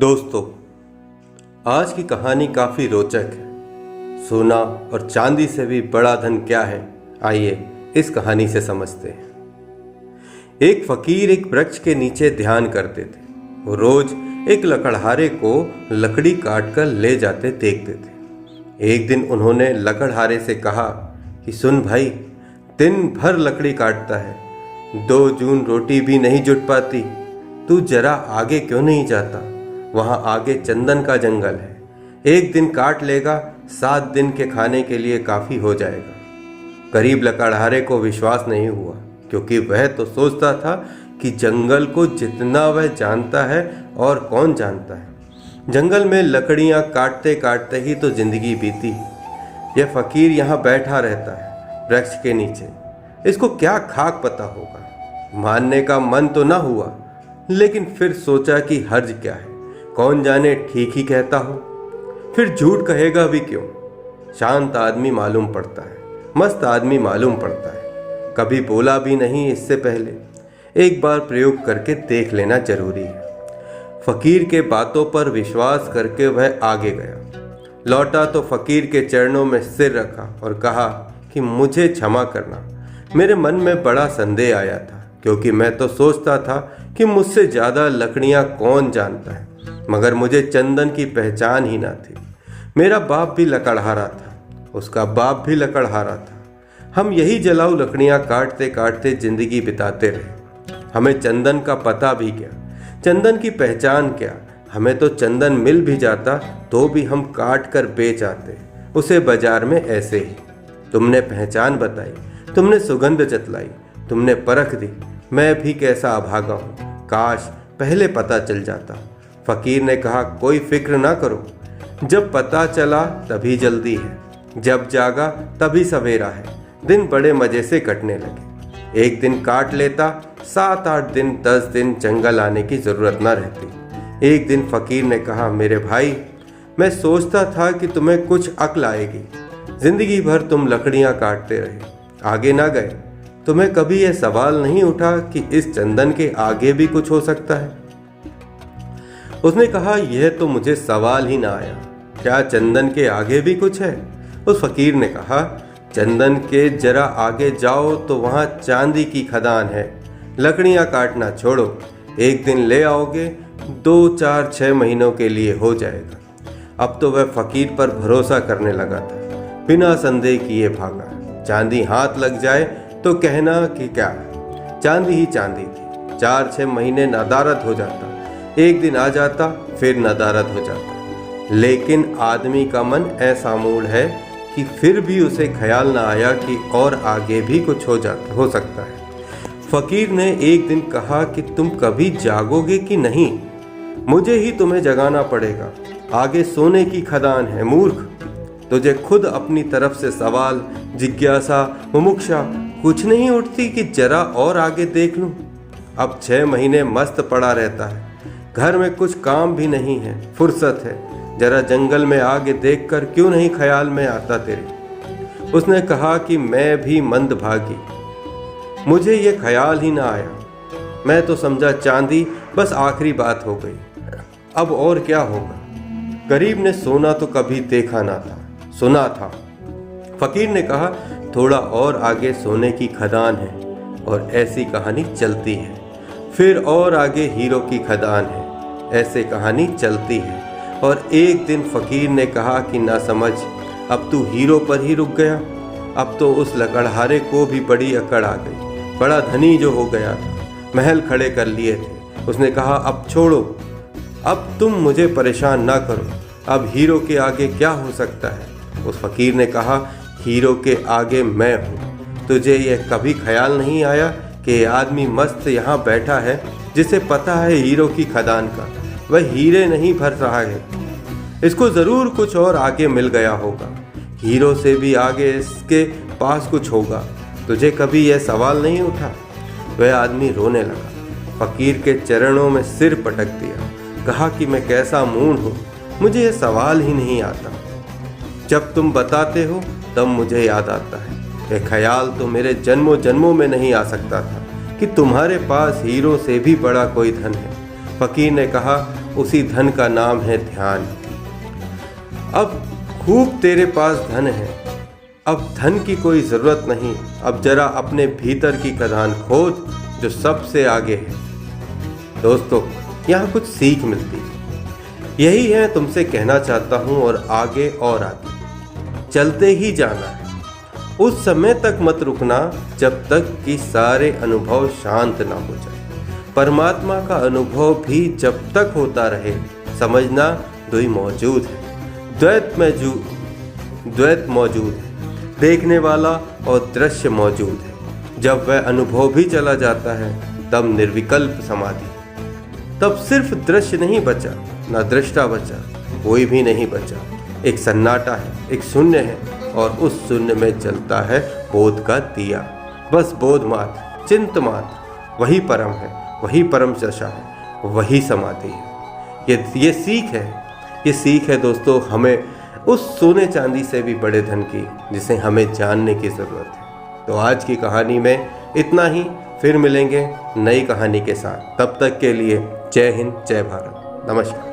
दोस्तों, आज की कहानी काफ़ी रोचक है। सोना और चांदी से भी बड़ा धन क्या है, आइए इस कहानी से समझते हैं। एक फकीर एक वृक्ष के नीचे ध्यान करते थे। वो रोज एक लकड़हारे को लकड़ी काट कर ले जाते देखते थे। एक दिन उन्होंने लकड़हारे से कहा कि सुन भाई, दिन भर लकड़ी काटता है, 2 जून रोटी भी नहीं जुट पाती। तू जरा आगे क्यों नहीं जाता? वहाँ आगे चंदन का जंगल है, एक दिन काट लेगा, 7 दिन के खाने के लिए काफ़ी हो जाएगा। गरीब लकड़हारे को विश्वास नहीं हुआ, क्योंकि वह तो सोचता था कि जंगल को जितना वह जानता है और कौन जानता है। जंगल में लकड़ियाँ काटते काटते ही तो जिंदगी बीती। यह फकीर यहाँ बैठा रहता है वृक्ष के नीचे, इसको क्या खाक पता होगा। मानने का मन तो ना हुआ, लेकिन फिर सोचा कि हर्ज क्या है, कौन जाने ठीक ही कहता हो, फिर झूठ कहेगा भी क्यों। शांत आदमी मालूम पड़ता है, मस्त आदमी मालूम पड़ता है, कभी बोला भी नहीं इससे पहले। एक बार प्रयोग करके देख लेना जरूरी है। फकीर के बातों पर विश्वास करके वह आगे गया। लौटा तो फकीर के चरणों में सिर रखा और कहा कि मुझे क्षमा करना, मेरे मन में बड़ा संदेह आया था, क्योंकि मैं तो सोचता था कि मुझसे ज़्यादा लकड़ियाँ कौन जानता है, मगर मुझे चंदन की पहचान ही ना थी। मेरा बाप भी लकड़हारा था, उसका बाप भी लकड़हारा था। हम यही जलाऊ लकड़ियाँ काटते काटते जिंदगी बिताते रहे। हमें चंदन का पता भी क्या, चंदन की पहचान क्या। हमें तो चंदन मिल भी जाता तो भी हम काट कर बेच आते उसे बाजार में ऐसे ही। तुमने पहचान बताई, तुमने सुगंध जतलाई, तुमने परख दी। मैं भी कैसा अभागा हूँ, काश पहले पता चल जाता। फकीर ने कहा, कोई फिक्र ना करो, जब पता चला तभी जल्दी है, जब जागा तभी सवेरा है। दिन बड़े मजे से कटने लगे। एक दिन काट लेता, 7-8 दिन 10 दिन जंगल आने की जरूरत ना रहती। एक दिन फकीर ने कहा, मेरे भाई, मैं सोचता था कि तुम्हें कुछ अक्ल आएगी। जिंदगी भर तुम लकड़ियां काटते रहे, आगे ना गए। तुम्हें कभी यह सवाल नहीं उठा कि इस चंदन के आगे भी कुछ हो सकता है? उसने कहा, यह तो मुझे सवाल ही ना आया, क्या चंदन के आगे भी कुछ है? उस फकीर ने कहा, चंदन के जरा आगे जाओ तो वहाँ चांदी की खदान है। लकड़ियाँ काटना छोड़ो, एक दिन ले आओगे, 2, 4, 6 महीनों के लिए हो जाएगा। अब तो वह फकीर पर भरोसा करने लगा था, बिना संदेह किए भागा। चांदी हाथ लग जाए तो कहना कि क्या, चांदी ही चांदी थी। 4-6 महीने नदारद हो जाता, एक दिन आ जाता, फिर नदारद हो जाता। लेकिन आदमी का मन ऐसा मूड है कि फिर भी उसे ख्याल ना आया कि और आगे भी कुछ हो सकता है। फकीर ने एक दिन कहा कि तुम कभी जागोगे कि नहीं? मुझे ही तुम्हें जगाना पड़ेगा। आगे सोने की खदान है मूर्ख। तुझे खुद अपनी तरफ से सवाल, जिज्ञासा, मुमुक्षा कुछ नहीं उठती कि जरा और आगे देख लूं? अब 6 महीने मस्त पड़ा रहता है, घर में कुछ काम भी नहीं है, फुर्सत है। जरा जंगल में आगे देखकर क्यों नहीं ख्याल में आता तेरे? उसने कहा कि मैं भी मंदभागी, मुझे ये ख्याल ही ना आया। मैं तो समझा चांदी बस आखिरी बात हो गई, अब और क्या होगा। गरीब ने सोना तो कभी देखा ना था, सुना था। फकीर ने कहा, थोड़ा और आगे सोने की खदान है, और ऐसी कहानी चलती है। फिर और आगे हीरो की खदान है, ऐसे कहानी चलती है। और एक दिन फकीर ने कहा कि ना समझ, अब तू हीरो पर ही रुक गया। अब तो उस लकड़हारे को भी बड़ी अकड़ आ गई, बड़ा धनी जो हो गया था, महल खड़े कर लिए थे। उसने कहा, अब छोड़ो, अब तुम मुझे परेशान ना करो, अब हीरो के आगे क्या हो सकता है? उस फकीर ने कहा, हीरो के आगे मैं हूँ। तुझे यह कभी ख्याल नहीं आया कि आदमी मस्त यहाँ बैठा है, जिसे पता है हीरो की खदान का, वह हीरे नहीं भर रहा है, इसको ज़रूर कुछ और आगे मिल गया होगा, हीरो से भी आगे इसके पास कुछ होगा। तुझे कभी यह सवाल नहीं उठा? वह आदमी रोने लगा, फकीर के चरणों में सिर पटक दिया, कहा कि मैं कैसा मूढ़ हूँ, मुझे यह सवाल ही नहीं आता। जब तुम बताते हो तब मुझे याद आता है, यह ख्याल तो मेरे जन्मों जन्मों में नहीं आ सकता था कि तुम्हारे पास हीरो से भी बड़ा कोई धन है। फकीर ने कहा, उसी धन का नाम है ध्यान। अब खूब तेरे पास धन है, अब धन की कोई ज़रूरत नहीं। अब जरा अपने भीतर की खदान खोद जो सबसे आगे है। दोस्तों, यहाँ कुछ सीख मिलती है। यही है तुमसे कहना चाहता हूँ, और आगे और आगे चलते ही जाना है। उस समय तक मत रुकना जब तक कि सारे अनुभव शांत ना हो जाए। परमात्मा का अनुभव भी जब तक होता रहे, समझना द्वैत मौजूद है, द्वैत मौजूद है, देखने वाला और दृश्य मौजूद है। जब वह अनुभव भी चला जाता है तब निर्विकल्प समाधि। तब सिर्फ दृश्य नहीं बचा, ना दृष्टा बचा, कोई भी नहीं बचा। एक सन्नाटा है, एक शून्य है, और उस शून्य में जलता है बोध का दिया। बस बोध मात्र, चिंत मात्र, वही परम है, वही परम दशा है, वही समाधि है। ये सीख है दोस्तों, हमें उस सोने चांदी से भी बड़े धन की, जिसे हमें जानने की ज़रूरत है। तो आज की कहानी में इतना ही। फिर मिलेंगे नई कहानी के साथ। तब तक के लिए जय हिंद, जय भारत, नमस्कार।